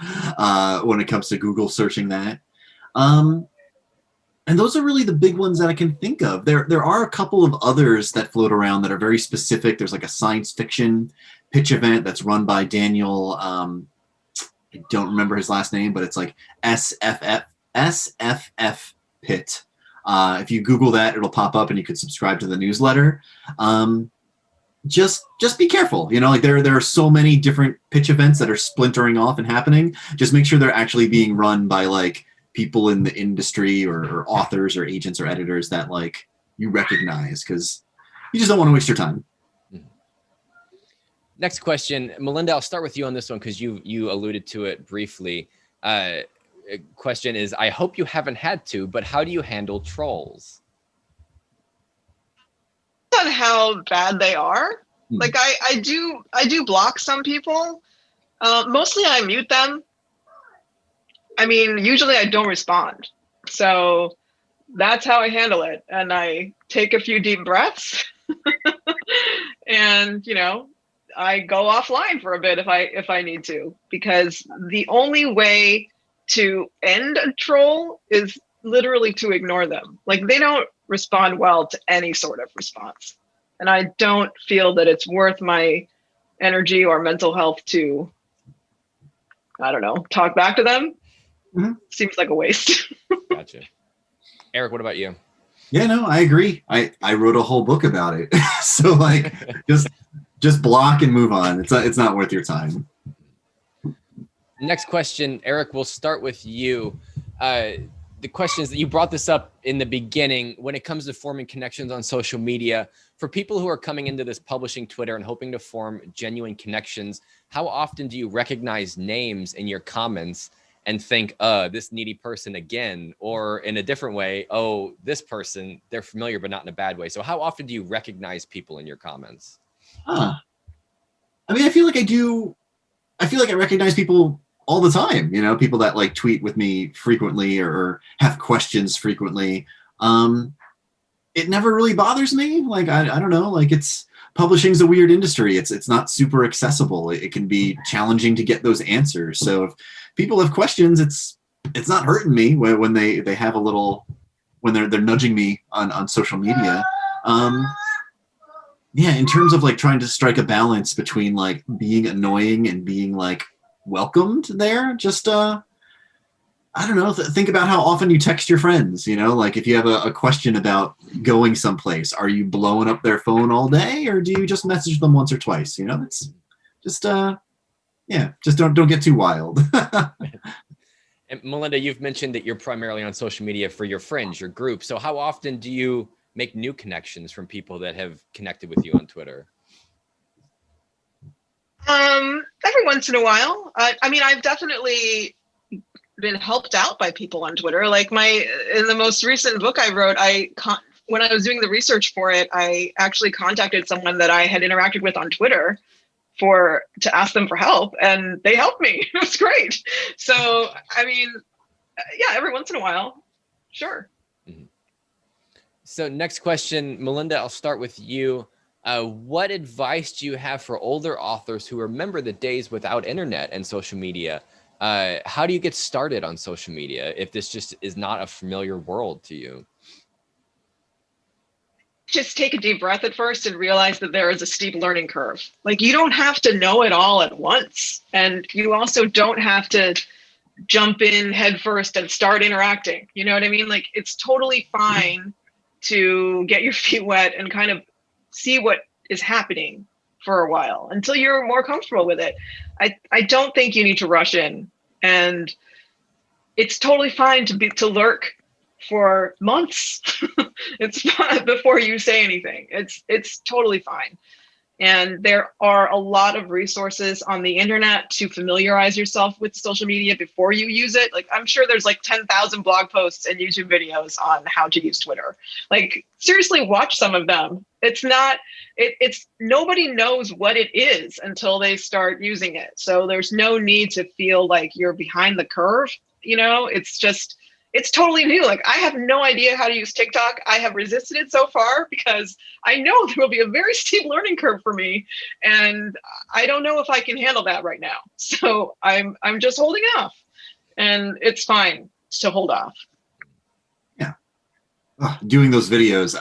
when it comes to Google searching that. And those are really the big ones that I can think of. There are a couple of others that float around that are very specific. There's like a science fiction pitch event that's run by Daniel. I don't remember his last name, but it's like SFF Pit. If you Google that, it'll pop up and you could subscribe to the newsletter. Just be careful. You know, like there are so many different pitch events that are splintering off and happening. Just make sure they're actually being run by like people in the industry or authors or agents or editors that like you recognize, because you just don't want to waste your time. Next question, Melinda, I'll start with you on this one because you alluded to it briefly. Question is, I hope you haven't had to, but how do you handle trolls? On how bad they are. Like I do block some people. Mostly I mute them. I mean, usually I don't respond. So that's how I handle it. And I take a few deep breaths and, you know, I go offline for a bit if I need to, because the only way to end a troll is literally to ignore them. Like they don't respond well to any sort of response. And I don't feel that it's worth my energy or mental health to, I don't know, talk back to them. Mm-hmm. Seems like a waste. Gotcha. Eric, what about you? Yeah, no, I agree. I wrote a whole book about it. So like just block and move on. It's not worth your time. Next question, Eric, we'll start with you. The question is that you brought this up in the beginning when it comes to forming connections on social media. For people who are coming into this publishing Twitter and hoping to form genuine connections, how often do you recognize names in your comments and think, this needy person again, or in a different way, oh, this person, they're familiar, but not in a bad way. So how often do you recognize people in your comments? I mean, I feel like I do. I feel like I recognize people all the time, you know, people that like tweet with me frequently or have questions frequently. It never really bothers me. Like, I don't know, like publishing's a weird industry. It's not super accessible. It can be challenging to get those answers. So if people have questions, it's not hurting me when they have a little, when they're nudging me on social media. Yeah, in terms of like trying to strike a balance between like being annoying and being like welcomed there, just I don't know, think about how often you text your friends, you know, like if you have a question about going someplace, are you blowing up their phone all day or do you just message them once or twice? You know, it's just just don't get too wild. And Melinda, you've mentioned that you're primarily on social media for your friends, your group. So how often do you make new connections from people that have connected with you on Twitter? Every once in a while. I mean, I've definitely been helped out by people on Twitter. Like in the most recent book I wrote, when I was doing the research for it, I actually contacted someone that I had interacted with on Twitter to ask them for help, and they helped me. It was great. So, I mean, yeah, every once in a while, sure. Mm-hmm. So next question, Melinda, I'll start with you. What advice do you have for older authors who remember the days without internet and social media? How do you get started on social media if this just is not a familiar world to you? Just take a deep breath at first and realize that there is a steep learning curve. Like, you don't have to know it all at once. And you also don't have to jump in head first and start interacting. You know what I mean? Like, it's totally fine to get your feet wet and kind of see what is happening for a while until you're more comfortable with it. I don't think you need to rush in, and it's totally fine to lurk for months. It's fine before you say anything. It's totally fine. And there are a lot of resources on the internet to familiarize yourself with social media before you use it. Like, I'm sure there's like 10,000 blog posts and YouTube videos on how to use Twitter. Like, seriously, watch some of them. It's nobody knows what it is until they start using it. So there's no need to feel like you're behind the curve. You know, it's totally new. Like, I have no idea how to use TikTok. I have resisted it so far because I know there will be a very steep learning curve for me, and I don't know if I can handle that right now. So I'm just holding off, and it's fine to hold off. Yeah, doing those videos,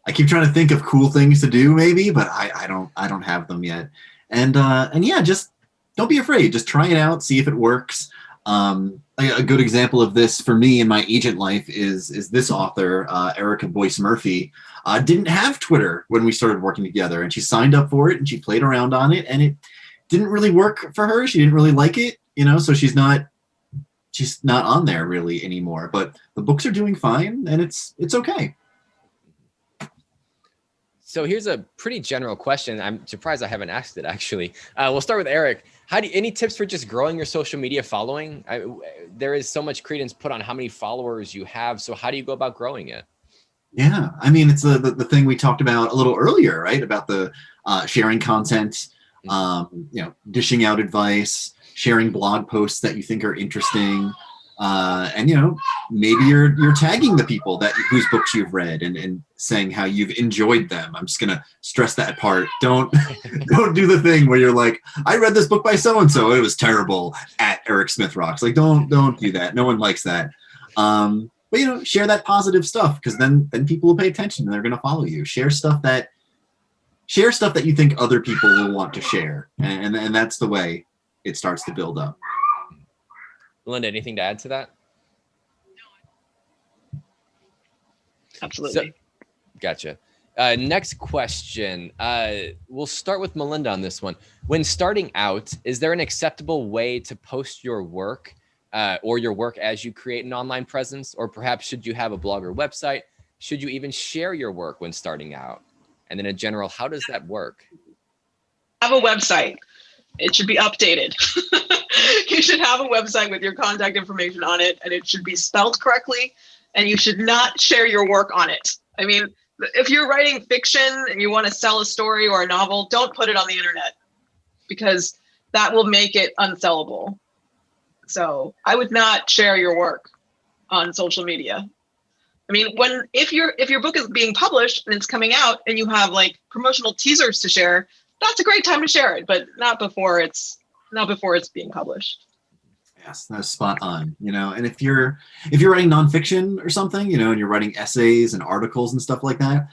I keep trying to think of cool things to do, maybe, but I don't have them yet. And yeah, just don't be afraid. Just try it out, see if it works. A good example of this for me in my agent life is this author, Erica Boyce Murphy, didn't have Twitter when we started working together, and she signed up for it and she played around on it, and it didn't really work for her. She didn't really like it, you know, so she's not on there really anymore, but the books are doing fine, and it's okay. So here's a pretty general question. I'm surprised I haven't asked it, actually. We'll start with Eric. Any tips for just growing your social media following? There is so much credence put on how many followers you have. So how do you go about growing it? Yeah, I mean, it's the thing we talked about a little earlier, right? About the sharing content, dishing out advice, sharing blog posts that you think are interesting. And maybe you're tagging the people whose books you've read and saying how you've enjoyed them. I'm just gonna stress that part. Don't do the thing where you're like, I read this book by so and so, it was terrible, at Eric Smith Rocks. Like, don't do that. No one likes that. But share that positive stuff, because then people will pay attention and they're gonna follow you. Share stuff that you think other people will want to share, and that's the way it starts to build up. Melinda, anything to add to that? Absolutely. Gotcha. Next question. We'll start with Melinda on this one. When starting out, is there an acceptable way to post your work or your work as you create an online presence? Or perhaps should you have a blog or website? Should you even share your work when starting out? And then in general, how does that work? Have a website. It should be updated. You should have a website with your contact information on it, and it should be spelled correctly, and you should not share your work on it. I mean, if you're writing fiction and you want to sell a story or a novel, don't put it on the internet, because that will make it unsellable. So I would not share your work on social media. I mean, if your book is being published and it's coming out and you have like promotional teasers to share, that's a great time to share it, but not before it's being published. Yes, that's spot on. And if you're writing nonfiction or something, and you're writing essays and articles and stuff like that,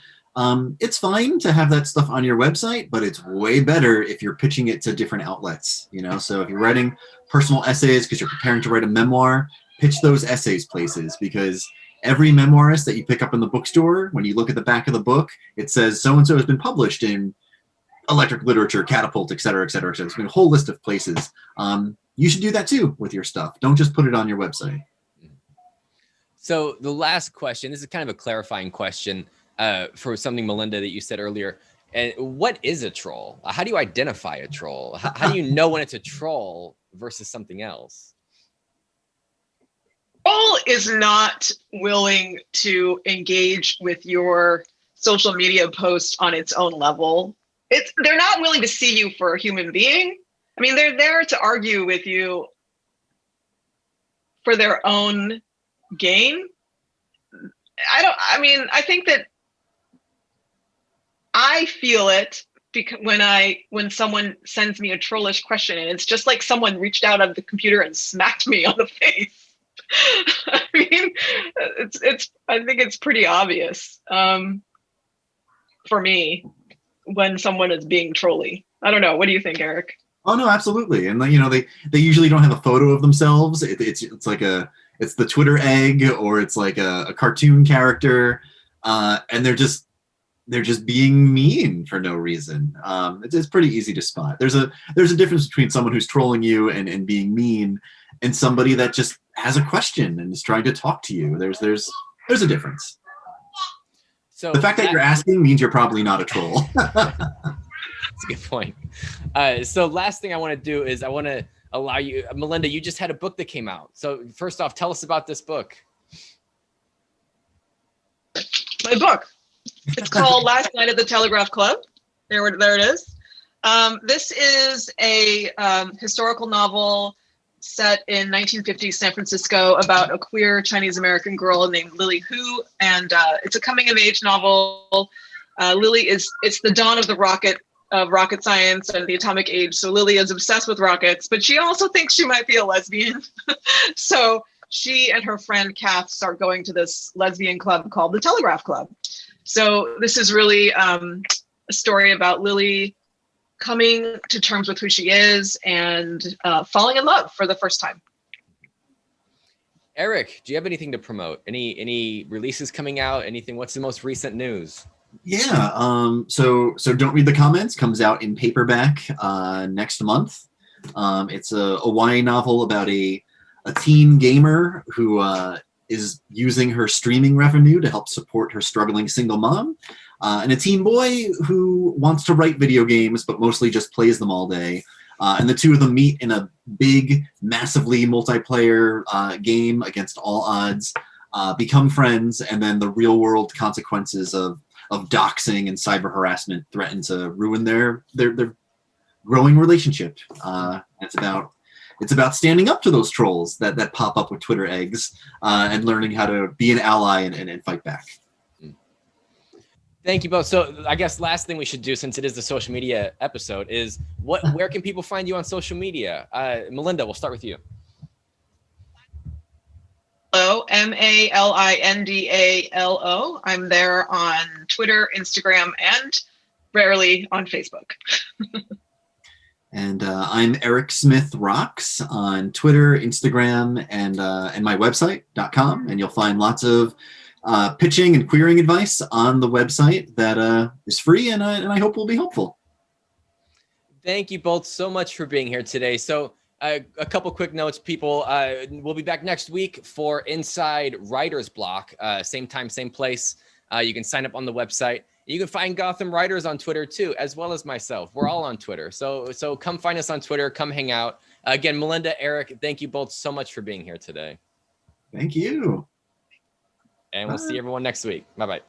it's fine to have that stuff on your website, but it's way better if you're pitching it to different outlets. So if you're writing personal essays because you're preparing to write a memoir, pitch those essays places, because every memoirist that you pick up in the bookstore, when you look at the back of the book, it says so-and-so has been published in Electric Literature, Catapult, et cetera, et cetera, et cetera. It's been a whole list of places. You should do that too with your stuff. Don't just put it on your website. So the last question, this is kind of a clarifying question for something, Melinda, that you said earlier. And what is a troll? How do you identify a troll? How do you know when it's a troll versus something else? Troll is not willing to engage with your social media post on its own level. They're not willing to see you for a human being. I mean, they're there to argue with you for their own gain. I think that I feel it because when someone sends me a trollish question, and it's just like someone reached out of the computer and smacked me on the face. I mean, I think it's pretty obvious for me when someone is being trolly. I don't know. What do you think, Eric? Oh no, absolutely. And you know, they usually don't have a photo of themselves. It's like it's the Twitter egg, or it's like a cartoon character, and they're just being mean for no reason. It's pretty easy to spot. There's a difference between someone who's trolling you and being mean, and somebody that just has a question and is trying to talk to you. There's a difference. So the fact that you're asking means you're probably not a troll. That's a good point. So last thing I want to do is I want to allow you, Melinda, you just had a book that came out. So first off, tell us about this book. My book. It's called Last Night at the Telegraph Club. There it is. This is a historical novel set in 1950s San Francisco about a queer Chinese-American girl named Lily Hu. And it's a coming-of-age novel. Lily it's the dawn of rocket science and the atomic age. So Lily is obsessed with rockets, but she also thinks she might be a lesbian. So she and her friend Kath start going to this lesbian club called the Telegraph Club. So this is really a story about Lily coming to terms with who she is and falling in love for the first time. Eric, do you have anything to promote? Any releases coming out? Anything? What's the most recent news? Yeah. So Don't Read the Comments comes out in paperback next month. It's a YA novel about a teen gamer who is using her streaming revenue to help support her struggling single mom, and a teen boy who wants to write video games but mostly just plays them all day. And the two of them meet in a big, massively multiplayer game against all odds, become friends, and then the real world consequences of doxing and cyber harassment threaten to ruin their growing relationship. It's about standing up to those trolls that pop up with Twitter eggs, and learning how to be an ally and fight back. Thank you both. So I guess last thing we should do, since it is the social media episode, is where can people find you on social media? Melinda, we'll start with you. Hello, MALINDALO. I'm there on Twitter, Instagram, and rarely on Facebook. And I'm Eric Smith Rocks on Twitter, Instagram, and my website.com. And you'll find lots of pitching and querying advice on the website that is free and I hope will be helpful. Thank you both so much for being here today. So a couple quick notes, people. We'll be back next week for Inside Writer's Block. Same time, same place. You can sign up on the website. You can find Gotham Writers on Twitter too, as well as myself. We're all on Twitter. So come find us on Twitter. Come hang out. Again, Melinda, Eric, thank you both so much for being here today. Thank you. And we'll see everyone next week. Bye-bye.